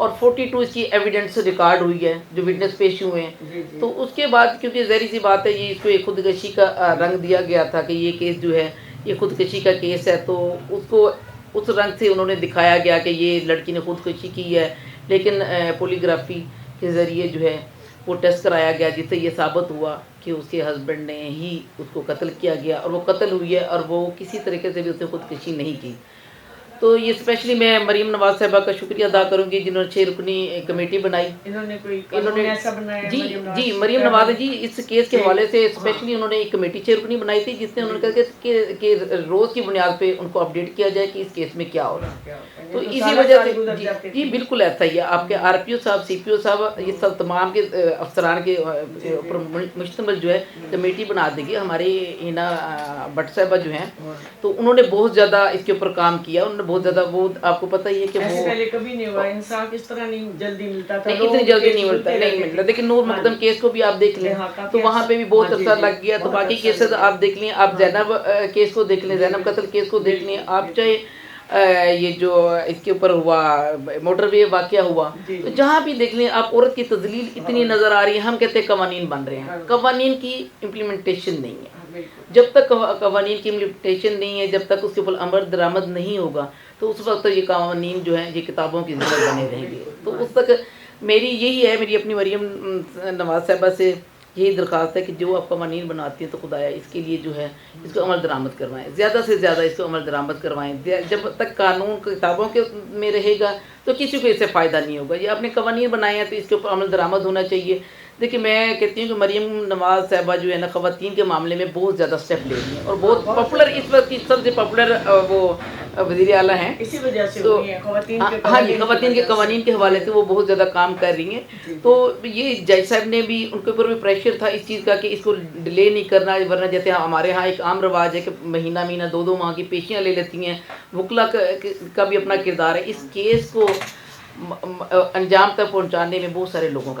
اور 42 اس کی evidence record ہوئی ہے جو وٹنس پیش ہوئے ہیں. تو اس کے بعد کیونکہ ظاہری سی بات ہے یہ اس کو ایک خودکشی کا رنگ دیا گیا تھا کہ یہ کیس جو ہے یہ خودکشی کا کیس ہے، تو اس کو اس رنگ سے انہوں نے دکھایا گیا کہ یہ لڑکی نے خودکشی کی ہے. لیکن پولیگرافی کے ذریعے جو ہے وہ ٹیسٹ کرایا گیا جس سے یہ ثابت ہوا کہ اس کے ہسبینڈ نے ہی اس کو قتل کیا گیا اور وہ قتل ہوئی ہے اور وہ کسی طریقے سے بھی اس نے خودکشی نہیں کی. تو یہ اسپیشلی میں مریم نواز صاحبہ کا شکریہ ادا کروں گی جنہوں نے 6 رکنی کمیٹی بنائی. انہوں نے کوئی قانون ایسا بنایا جی جی مریم نواز جی اس کیس کے حوالے سے اسپیشلی انہوں نے ایک کمیٹی 6 رکنی بنائی تھی جس نے انہوں نے کہا کہ روز کی بنیاد پہ ان کو اپڈیٹ کیا جائے کہ اس کیس میں کیا ہو رہا ہے. تو اسی وجہ سے جی بالکل ایسا ہی ہے. آپ کے آر پی او صاحب سی پی او صاحب یہ سب تمام کے افسران کے اوپر مشتمل جو ہے کمیٹی بنا دے گی. ہماری ہینا بٹ صاحبہ جو ہیں تو انہوں نے بہت زیادہ اس کے اوپر کام کیا. انہوں نے بہت زیادہ وہ آپ کو پتہ ہی ہے کہ وہ پہلے کبھی نہیں ہوا انصاف اس طرح نہیں جلدی ملتا تھا. اتنی جلدی نہیں ملتا. لیکن نور مقدم کیس کو بھی آپ دیکھ لیں تو وہاں پہ بھی بہت عرصہ لگ گیا. تو باقی کیسز آپ دیکھ لیں. آپ زینب کیس کو دیکھ لیں، زینب قتل کیس کو دیکھ لیں. آپ چاہے یہ جو اس کے اوپر ہوا موٹر وے واقعہ ہوا تو جہاں بھی دیکھ لیں آپ عورت کی تذلیل اتنی نظر آ رہی ہے. ہم کہتے ہیں قوانین بن رہے ہیں، قوانین کی امپلیمنٹیشن نہیں ہے. جب تک قوانین کی امپلیمنٹیشن نہیں ہے، جب تک اس کے اوپر عمل درآمد نہیں ہوگا تو اس وقت یہ قوانین جو ہیں یہ کتابوں کی ذمہ بنے رہیں گے. تو اس تک میری یہی ہے، میری اپنی مریم نواز صاحبہ سے یہی درخواست ہے کہ جو آپ قوانین بناتی ہیں تو خدایا اس کے لیے جو ہے اس کو عمل درآمد کروائیں، زیادہ سے زیادہ اس کو عمل درآمد کروائیں. جب تک قانون کتابوں کے میں رہے گا تو کسی کو اس سے فائدہ نہیں ہوگا. یہ اپنے قوانین بنائے ہیں تو اس کے اوپر عمل درآمد ہونا چاہیے. دیکھیے میں کہتی ہوں کہ مریم نواز صاحبہ جو ہے نا خواتین کے معاملے میں بہت زیادہ سٹیپ لے رہی ہیں اور بہت پاپولر اس وقت کی سب سے پاپولر وہ وزیر اعلیٰ ہیں. اسی وجہ سے تو ہاں جی خواتین کے کے قوانین کے حوالے سے وہ بہت زیادہ کام کر رہی ہیں. تو یہ جج صاحب نے بھی ان کے اوپر بھی پریشر تھا اس چیز کا کہ اس کو ڈیلے نہیں کرنا، ورنہ جیسے ہمارے ہاں ایک عام رواج ہے کہ مہینہ 2 ماہ کی پیشیاں لے لیتی ہیں. وکلا کا بھی اپنا کردار ہے. اس کیس کو انجام تک پہنچانے میں بہت سارے لوگوں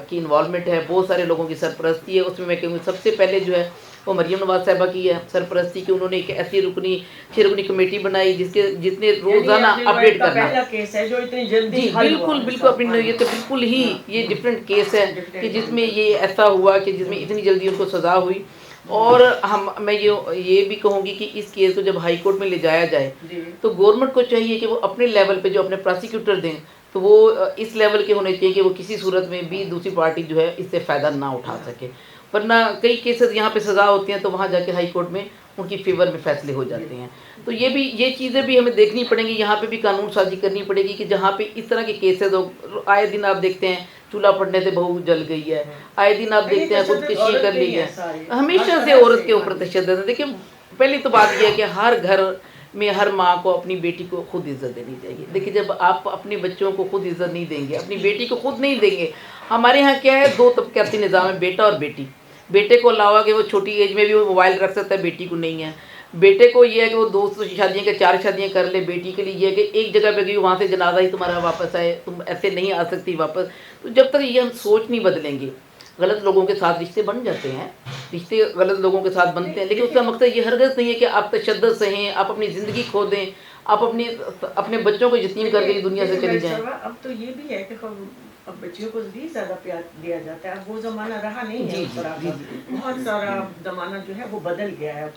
کی انوالومنٹ ہے، بہت سارے لوگوں کی سرپرستی ہے. اس میں کہوں سب سے پہلے جو ہے وہ مریم نواز صاحبہ کی ہے سرپرستی کی. انہوں نے ایک ایسی 6 رکنی کمیٹی بنائی جس نے روزانہ اپڈیٹ کرنا. پہلا کیس ہے جو اتنی جلدی جی بالکل اپنی نوعیت سے بالکل ہی یہ ڈفرینٹ کیس ہے کہ جس میں یہ ایسا ہوا کہ جس میں اتنی جلدی ان کو سزا ہوئی. اور میں یہ بھی کہوں گی کہ اس کیس کو جب ہائی کورٹ میں لے جایا جائے تو گورنمنٹ کو چاہیے کہ وہ اپنے لیول پہ جو اپنے پروسیکیوٹر دیں تو وہ اس لیول کے ہونے چاہیے کہ وہ کسی صورت میں بھی دوسری پارٹی جو ہے اس سے فائدہ نہ اٹھا سکے. ورنہ کئی کیسز یہاں پہ سزا ہوتی ہیں تو وہاں جا کے ہائی کورٹ میں ان کی فیور میں فیصلے ہو جاتے ہیں. تو یہ چیزیں بھی ہمیں دیکھنی پڑیں گی. یہاں پہ بھی قانون سازی کرنی پڑے گی کہ جہاں پہ اس طرح کے کیسز ہو. آئے دن آپ دیکھتے ہیں چولہا پڑنے سے بہو جل گئی ہے، آئے دن آپ دیکھتے ہیں خودکشی کر لی ہے. ہمیشہ سے عورت کے اوپر تشدد ہے. دیکھیں پہلی تو بات یہ ہے کہ ہر گھر میں ہر ماں کو اپنی بیٹی کو خود عزت دینی چاہیے. دیکھیں جب آپ اپنے بچوں کو خود عزت نہیں دیں گے، اپنی بیٹی کو خود نہیں دیں گے. ہمارے ہاں کیا ہے 2 طبقاتی نظام ہے، بیٹا اور بیٹی. بیٹے کو علاوہ کہ وہ چھوٹی ایج میں بھی وہ موبائل رکھ سکتا ہے، بیٹی کو نہیں ہے. بیٹے کو یہ ہے کہ وہ 2 شادیاں کے 4 شادیاں کر لے. بیٹی کے لیے یہ ہے کہ ایک جگہ پہ گئی وہاں سے جنازہ ہی تمہارا واپس آئے، تم ایسے نہیں آ سکتی واپس. تو جب تک یہ ہم سوچ نہیں بدلیں گے، غلط لوگوں کے ساتھ رشتے بن جاتے ہیں، رشتے غلط لوگوں کے ساتھ بنتے ہیں. لیکن اس کا مقصد یہ ہرگز نہیں ہے کہ آپ تشدد سہیں، آپ اپنی زندگی کھو دیں، آپ اپنے بچوں کو یتیم کر کے دنیا سے چلی جائیں. اب تو یہ بھی ہے کہ اب بچیوں کو بھی زیادہ پیار دیا جاتا ہے. اب وہ زمانہ رہا نہیں ہے. بہت سارا زمانہ جو ہے وہ بدل گیا ہے.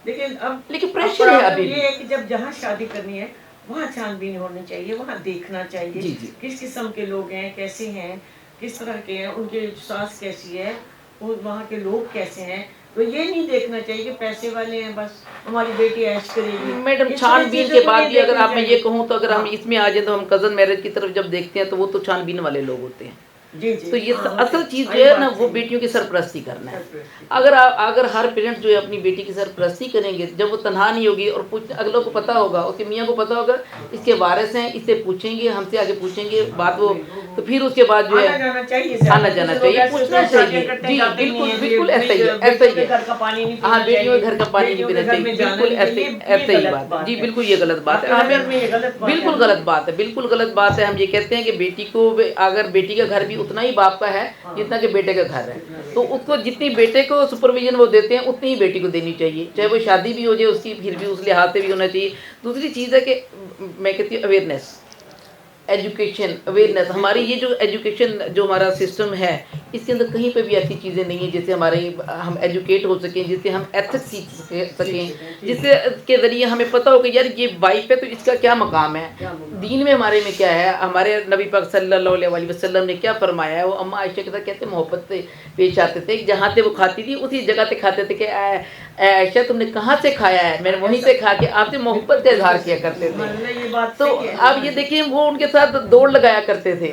لیکن پریشر ہے ابھی یہ ہے کہ جب جہاں شادی کرنی ہے وہاں چھان بین ہونی چاہیے، وہاں دیکھنا چاہیے کس قسم کے لوگ ہیں، کیسے ہیں، کس طرح کے ہیں، ان کی ساس کیسی ہے، وہاں کے لوگ کیسے ہیں. تو یہ نہیں دیکھنا چاہیے کہ پیسے والے ہیں بس ہماری بیٹی عیش کرے گی. میڈم چھان بین کے بعد بھی اگر آپ میں یہ کہوں تو اگر ہم اس میں آ جائیں تو ہم کزن میرج کی طرف جب دیکھتے ہیں تو وہ تو چھان بین والے لوگ ہوتے ہیں. تو یہ اصل چیز جو ہے نا وہ بیٹیوں کی سرپرستی کرنا ہے. اگر ہر پیرنٹ جو ہے اپنی بیٹی کی سرپرستی کریں گے، جب وہ تنہا نہیں ہوگی اور اگلوں کو پتہ ہوگا، اس کے میاں کو پتہ ہوگا اس کے وارث ہیں، اس سے پوچھیں گے، ہم سے آگے پوچھیں گے بات وہ، تو پھر اس کے بعد جو ہے آنا جانا چاہیے، پوچھنا چاہیے. جی بالکل ایسا ہی ہے. ہاں بیٹیوں کے گھر کا پانی نہیں پینا چاہیے، بالکل ایسا ہی بات ہے. جی بالکل یہ غلط بات ہے. بالکل غلط بات ہے. ہم یہ کہتے ہیں کہ بیٹی کو اگر بیٹی کا گھر بھی اتنا ہی باپ کا ہے جتنا کہ بیٹے کا گھر ہے، تو اس کو جتنی بیٹے کو سپرویژن وہ دیتے ہیں اتنی ہی بیٹی کو دینی چاہیے، چاہے وہ شادی بھی ہو جائے اس کی، پھر بھی اس لحاظ سے بھی ہونا چاہیے. دوسری چیز ہے کہ میں کہتی ہوں ایجوکیشن اویئرنیس ہماری یہ جو ایجوکیشن جو ہمارا سسٹم ہے اس کے اندر کہیں پہ بھی ایسی چیزیں نہیں ہیں جس سے ہمارے ہم ایجوکیٹ ہو سکیں، جس سے ہم ایتھکس سیکھ سکیں، جس سے کے ذریعے ہمیں پتہ ہو کہ یار یہ وائف ہے تو اس کا کیا مقام ہے، دین میں ہمارے میں کیا ہے، ہمارے نبی پاک صلی اللہ علیہ وسلم نے کیا فرمایا ہے۔ وہ اما عائشہ کے ساتھ کہتے محبت سے پیش آتے تھے، جہاں سے وہ کھاتی تھی اسی جگہ سے کھاتے تھے کہ اے عائشہ تم نے کہاں سے کھایا ہے، میں نے وہیں سے کھا کے آپ سے محبت کا اظہار کیا کرتے تھے۔ تو اب یہ دیکھیں وہ ان کے ساتھ دوڑ لگایا کرتے تھے۔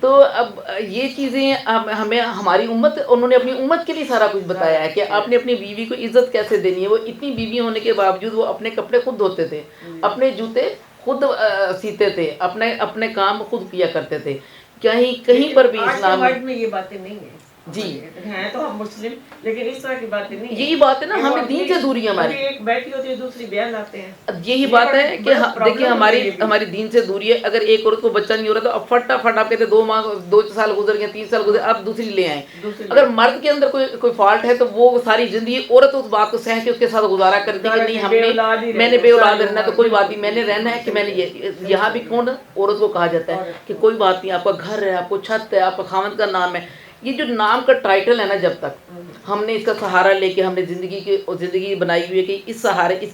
تو اب یہ چیزیں ہمیں ہماری امت، انہوں نے اپنی امت کے لیے سارا کچھ بتایا ہے کہ آپ نے اپنی بیوی کو عزت کیسے دینی ہے۔ وہ اتنی بیوی ہونے کے باوجود وہ اپنے کپڑے خود دھوتے تھے، اپنے جوتے خود سیتے تھے، اپنے کام خود کیا کرتے تھے، کہیں پر بھی اسلام میں یہ باتیں نہیں ہیں۔ جی ہیں تو ہم مسلم، لیکن اس طرح کی باتیں نہیں ہیں۔ یہی بات ہے نا، ہمیں دین سے دوری ہے ہماری، ایک بیٹھی ہوتی ہے دوسری بیان لاتے ہیں۔ یہی بات ہے کہ دیکھیں ہماری دین سے دوری ہے۔ اگر ایک عورت کو بچہ نہیں ہو رہا تو اب فٹافٹ آپ کہتے 2 سال گزر گئے، 3 سال گزر، آپ دوسری لے آئیں۔ اگر مرد کے اندر کوئی فالٹ ہے تو وہ ساری زندگی عورت اس بات کو سہ کے اس کے ساتھ گزارا کرتی ہے کہ نہیں میں نے بے اولاد رہنا تو کوئی بات نہیں، میں نے رہنا ہے کہ میں نے یہاں بھی کون عورت کو کہا جاتا ہے کہ کوئی بات نہیں، آپ کا گھر ہے، آپ کو چھت ہے، آپ کا خاوند کا نام ہے۔ یہ جو نام کا ٹائٹل ہے نا، جب تک ہم نے اس کا سہارا لے کے ہم نے زندگی بنائی ہوئی ہے کہ اس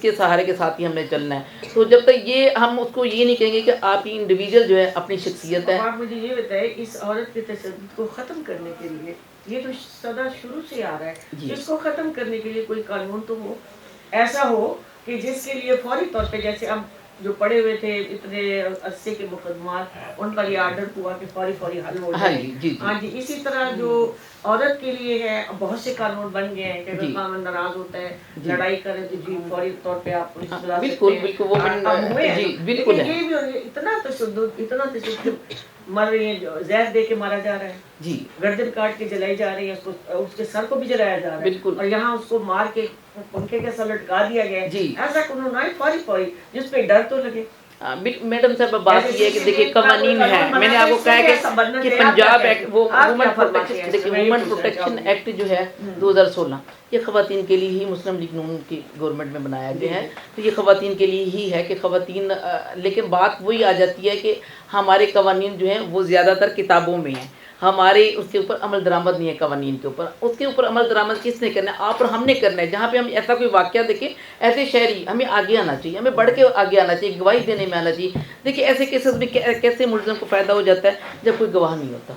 کے سہارے کے ساتھ ہی ہم نے چلنا ہے، تو جب تک یہ ہم اس کو یہ نہیں کہیں گے کہ آپ کی انڈیویجول جو ہے اپنی شخصیت ہے۔ آپ مجھے یہ بتائیں، اس عورت کے تشدد کو ختم کرنے کے لیے، یہ تو سدا شروع سے آ رہا ہے، اس کو ختم کرنے کے لیے کوئی قانون تو ہو، ایسا ہو کہ جس کے لیے فوری طور پہ، جیسے اب جو پڑے ہوئے تھے اتنے عرصے کے مقدمات، ان پر یہ آرڈر ہوا کہ فوری حل ہو جائے۔ ہاں جی، اسی طرح جو عورت کے لیے ہے، بہت سے قانون بن گئے ہیں کہ اگر خاوند ناراض ہوتا ہے، لڑائی کرے تو جی فوری طور پہ آپ پولیس بلا سکتے ہیں۔ بالکل، یہ بھی اتنا تشدد، مر رہی ہیں، زہر دے کے مارا جا رہا ہے، جی گردن کاٹ کے جلائی جا رہی ہے، اس کے سر کو بھی جلایا جا رہا ہے، اور یہاں اس کو مار کے پنکھے کے ساتھ لٹکا دیا گیا ہے۔ ایسا قانون آئے فوری، جس پہ ڈر تو لگے۔ میڈم صاحب بات یہ ہے کہ دیکھیے قوانین ہے، میں نے آپ کو کہا کہ پنجاب ایکٹ، وہ وومن پروٹیکشن ایکٹ جو ہے 2016، یہ خواتین کے لیے ہی مسلم لیگ نون کی گورنمنٹ میں بنایا گیا ہے، تو یہ خواتین کے لیے ہی ہے کہ خواتین، لیکن بات وہی آ جاتی ہے کہ ہمارے قوانین جو ہیں وہ زیادہ تر کتابوں میں ہیں، ہمارے اس کے اوپر عمل درآمد نہیں ہے۔ قوانین کے اوپر، اس کے اوپر عمل درآمد کس نے کرنا ہے؟ آپ اور ہم نے کرنا ہے۔ جہاں پہ ہم ایسا کوئی واقعہ دیکھیں، ایسے شہری ہمیں آگے آنا چاہیے، ہمیں بڑھ کے آگے آنا چاہیے، گواہی دینے میں آنا چاہیے۔ دیکھیے ایسے کیسز میں کیسے ملزم کو فائدہ ہو جاتا ہے جب کوئی گواہ نہیں ہوتا،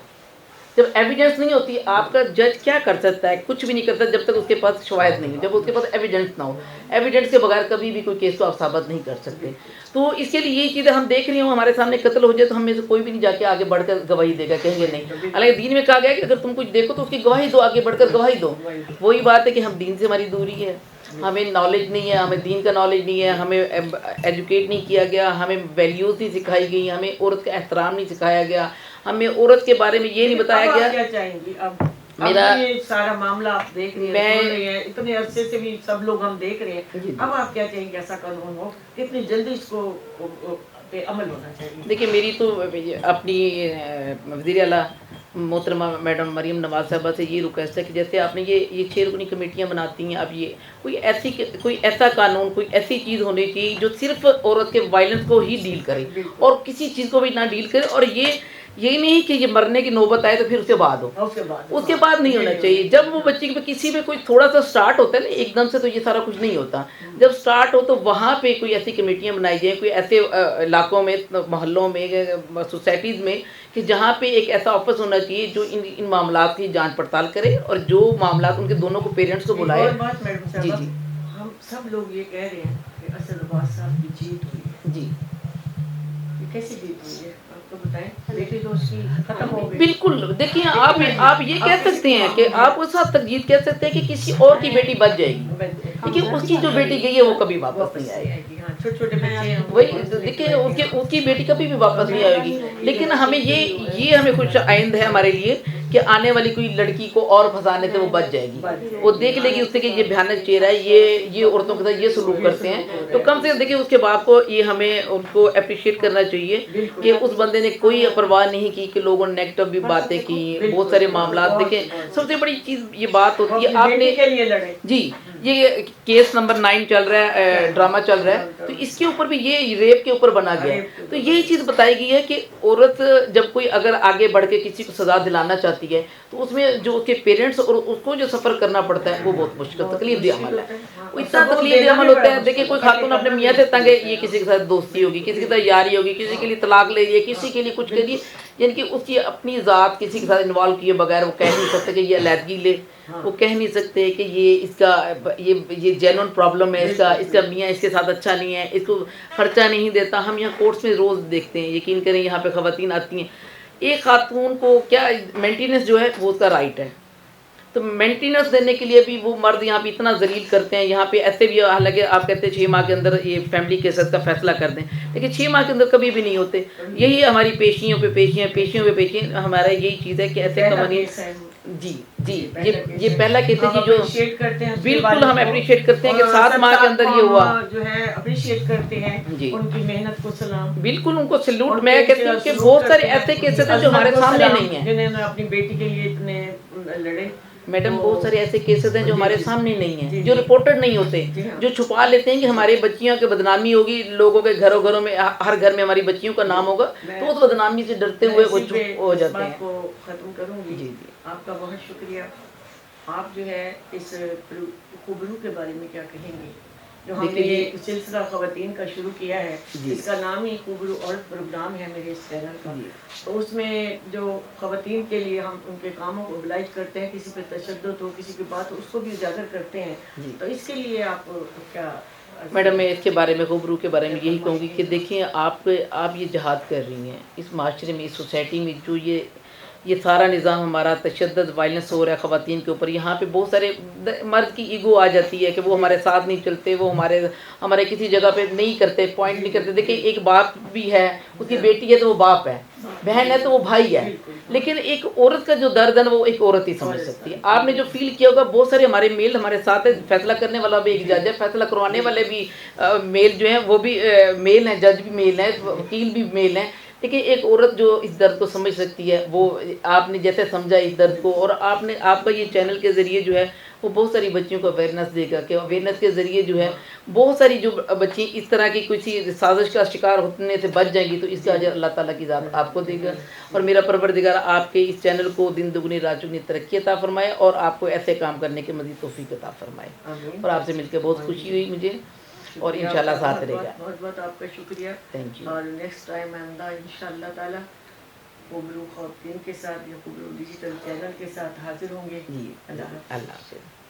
جب ایویڈنس نہیں ہوتی۔ آپ کا جج کیا کر سکتا ہے؟ کچھ بھی نہیں کر سکتا جب تک اس کے پاس شواہد نہیں ہو، جب اس کے پاس ایویڈنس نہ ہو۔ ایویڈنس کے بغیر کبھی بھی کوئی کیس تو آپ ثابت نہیں کر سکتے۔ تو اس کے لیے یہ چیزیں ہم دیکھ رہے ہوں، ہمارے سامنے قتل ہو جائے تو ہم میں سے کوئی بھی نہیں جا کے آگے بڑھ کر گواہی دے گا، کہیں گے نہیں۔ حالانکہ دین میں کہا گیا ہے کہ اگر تم کچھ دیکھو تو اس کی گواہی دو، آگے بڑھ کر گواہی دو۔ وہی بات ہے کہ ہم دین سے ہماری دوری ہے، ہمیں نالج نہیں ہے، ہمیں دین کا نالج نہیں ہے، ہمیں ایجوکیٹ نہیں کیا گیا، ہمیں ویلیوز نہیں سکھائی گئی، ہمیں عورت کا احترام نہیں سکھایا گیا، ہمیں عورت کے بارے میں یہ نہیں بتایا گیا۔ کیا چاہیں گی اب یہ سارا معاملہ آپ دیکھ رہے ہیں، اتنے عرصے سے بھی سب لوگ ہم دیکھ رہے ہیں، اب آپ کیا چاہیں گے ایسا قانون ہو، کتنی جلدی اس کو پہ عمل ہونا چاہیے؟ دیکھیے میری تو اپنی وزیر اعلیٰ محترمہ میڈم مریم نواز صاحبہ سے یہ ریکویسٹ ہے کہ جیسے آپ نے یہ 6 رکنی کمیٹیاں بناتی ہیں، اب یہ کوئی ایسا قانون، کوئی ایسی چیز ہونی چاہیے جو صرف عورت کے وائلنس کو ہی ڈیل کرے اور کسی چیز کو بھی نہ ڈیل کرے، اور یہ نہیں کہ یہ مرنے کی نوبت آئے تو پھر اس کے بعد ہو، اس کے بعد نہیں ہونا چاہیے۔ جب وہ بچے کے کسی پہ کوئی تھوڑا سا سٹارٹ ہوتا ہے نا، ایک دم سے تو یہ سارا کچھ نہیں ہوتا، جب سٹارٹ ہو تو وہاں پہ کوئی ایسی کمیٹیاں بنائی جائیں، کوئی ایسے علاقوں میں، محلوں میں، سوسائٹیز میں، کہ جہاں پہ ایک ایسا آفس ہونا چاہیے جو ان معاملات کی جانچ پڑتال کرے، اور جو معاملات ان کے دونوں کو پیرنٹس کو بلائے۔ جی جی، ہم سب لوگ یہ کہہ رہے ہیں کہ اسد عباس صاحب کی جیت ہوئی ہے، جی کیسی جیت ہوئی ہے آپ کو بتائیں؟ بیٹی تو اس کی ختم ہو گئی۔ بالکل، دیکھیے آپ یہ کہہ سکتے ہیں کہ آپ اس حد تک جیت کہہ سکتے ہیں کہ کسی اور کی بیٹی بچ جائے گی، لیکن اس کی جو بیٹی گئی ہے وہ کبھی واپس نہیں آئے گی۔ چھوٹے چھوٹے بچے ہیں، وہی دیکھیے اس کی بیٹی کبھی بھی واپس نہیں آئے گی، لیکن ہمیں یہ ہمیں کچھ آئند ہے ہمارے لیے کہ آنے والی کوئی لڑکی کو اور پھنسانے سے وہ بچ جائے گی، وہ دیکھ لے گی اس سے کہ یہ بھیانک چہرہ ہے، یہ عورتوں کے ساتھ یہ سلوک کرتے ہیں، تو کم سے کم دیکھیں اس کے باپ کو یہ ہمیں ان کو اپریشیٹ کرنا چاہیے کہ اس بندے نے کوئی پرواہ نہیں کی کہ لوگوں نے نیگیٹو بھی باتیں کی، بہت سارے معاملات دیکھیں۔ سب سے بڑی چیز یہ بات ہوتی ہے، آپ نے جی یہ کیس نمبر 9 چل رہا ہے، ڈرامہ چل رہا ہے، تو اس کے اوپر بھی یہ ریپ کے اوپر بنا گیا ہے، تو یہی چیز بتائی گئی ہے کہ عورت جب کوئی اگر آگے بڑھ کے کسی کو سزا دلانا چاہتی ہے تو اس میں جو اس کے پیرنٹس اور اس کو جو سفر کرنا پڑتا ہے وہ بہت مشکل تکلیف دہ عمل ہے، وہ اتنا تکلیف دہ عمل ہوتا ہے۔ دیکھیں کوئی خاتون اپنے میاں سے تنگ ہے، یہ کسی کے ساتھ دوستی ہوگی، کسی کے ساتھ یاری ہوگی، کسی کے لیے طلاق لے رہی ہے، کسی کے لیے کچھ کر رہی ہے، یعنی کہ اس کی اپنی ذات کسی کے ساتھ انوالو کیے بغیر وہ کہہ نہیں سکتے کہ یہ علیحدگی لے، وہ کہہ نہیں سکتے کہ یہ اس کا یہ جینون پرابلم ہے، اس کا میاں اس کے ساتھ اچھا نہیں ہے، اس کو خرچہ نہیں دیتا۔ ہم یہاں کورٹس میں روز دیکھتے ہیں، یقین کریں یہاں پہ خواتین آتی ہیں، ایک خاتون کو کیا مینٹیننس جو ہے وہ اس کا رائٹ ہے، تو مینٹیننس دینے کے لیے بھی وہ مرد یہاں پہ اتنا ذلیل کرتے ہیں، یہاں پہ ایسے بھی حالانکہ آپ کہتے ہیں 6 ماہ کے اندر یہ فیملی کیسز کا فیصلہ کر دیں، لیکن 6 ماہ کے اندر کبھی بھی نہیں ہوتے۔ یہی ہماری پیشیوں پہ پیشیاں ہمارا یہی چیز ہے کہ ایسے قوانین جی یہ پہلا کہتے ہیں جو بالکل ہم اپریشیٹ کرتے ہیں کہ 7 ماہ کے اندر یہ ہوا، جو ہے اپریشیٹ کرتے ہیں ان کی محنت کو سلام، بالکل ان کو سلوٹ۔ میں کہتی ہوں کہ بہت سارے ایسے کیسز ہیں جو ہمارے سامنے نہیں ہیں، جنہوں نے اپنی بیٹی کے لیے اتنے لڑے۔ میڈم بہت سارے ایسے کیسز ہیں جو ہمارے سامنے نہیں ہیں، جو رپورٹڈ نہیں ہوتے، جو چھپا لیتے ہیں کہ ہماری بچیوں کی بدنامی ہوگی، لوگوں کے گھروں میں ہر گھر میں ہماری بچیوں کا نام ہوگا، تو اس بدنامی سے ڈرتے ہوئے وہ چپ ہو جاتے ہیں۔ کو ختم کروں گی۔ جی آپ کا بہت شکریہ۔ آپ جو ہے اس خوبرو کے بارے میں کیا کہیں گے جو ہم نے یہ سلسلہ خواتین کا شروع کیا ہے، اس کا نام ہی خوبرو عورت پروگرام ہے میرے اس چینل کا، تو اس میں جو خواتین کے لیے ہم ان کے کاموں کو ابلاغ کرتے ہیں، کسی پہ تشدد ہو، کسی کی بات ہو، اس کو بھی اجاگر کرتے ہیں، تو اس کے لیے آپ کیا؟ میڈم میں اس کے بارے میں خوبرو کے بارے میں یہی کہوں گی کہ دیکھیں آپ یہ جہاد کر رہی ہیں اس معاشرے میں، اس سوسائٹی میں جو یہ سارا نظام ہمارا تشدد وائلنس ہو رہا ہے خواتین کے اوپر، یہاں پہ بہت سارے مرد کی ایگو آ جاتی ہے کہ وہ ہمارے ساتھ نہیں چلتے، وہ ہمارے کسی جگہ پہ نہیں کرتے، پوائنٹ نہیں کرتے۔ دیکھیں ایک باپ بھی ہے، اس کی بیٹی ہے تو وہ باپ ہے، بہن ہے تو وہ بھائی ہے، لیکن ایک عورت کا جو درد ہے وہ ایک عورت ہی سمجھ سکتی ہے۔ آپ نے جو فیل کیا ہوگا بہت سارے ہمارے میل ہمارے ساتھ ہیں، فیصلہ کرنے والا بھی ایک جج ہے، فیصلہ کروانے والے بھی میل جو ہیں وہ بھی میل ہیں، جج بھی میل ہیں، وکیل بھی میل ہیں، لیکن ایک عورت جو اس درد کو سمجھ سکتی ہے، وہ آپ نے جیسے سمجھا اس درد کو، اور آپ کا یہ چینل کے ذریعے جو ہے وہ بہت ساری بچیوں کو اویئرنیس دے گا، کہ اویئرنیس کے ذریعے جو ہے بہت ساری جو بچی اس طرح کی کسی سازش کا شکار ہونے سے بچ جائیں گی، تو اس کا اجر اللہ تعالیٰ کی ذات آپ کو دے گا، اور میرا پروردگار آپ کے اس چینل کو دن دگنی رات چگنی ترقی عطا فرمائے، اور آپ کو ایسے کام کرنے کے مزید توفیق عطا فرمائے، اور آپ سے مل کے بہت خوشی ہوئی مجھے، اور انشاءاللہ ساتھ رہے گا۔ بہت بہت آپ کا شکریہ، تھینک یو۔ اور نیکسٹ ٹائم آئندہ انشاءاللہ تعالیٰ خوبرو خواتین کے ساتھ یا خوبرو ڈیجیٹل چینل کے ساتھ حاضر ہوں گے۔ جی اللہ حافظ۔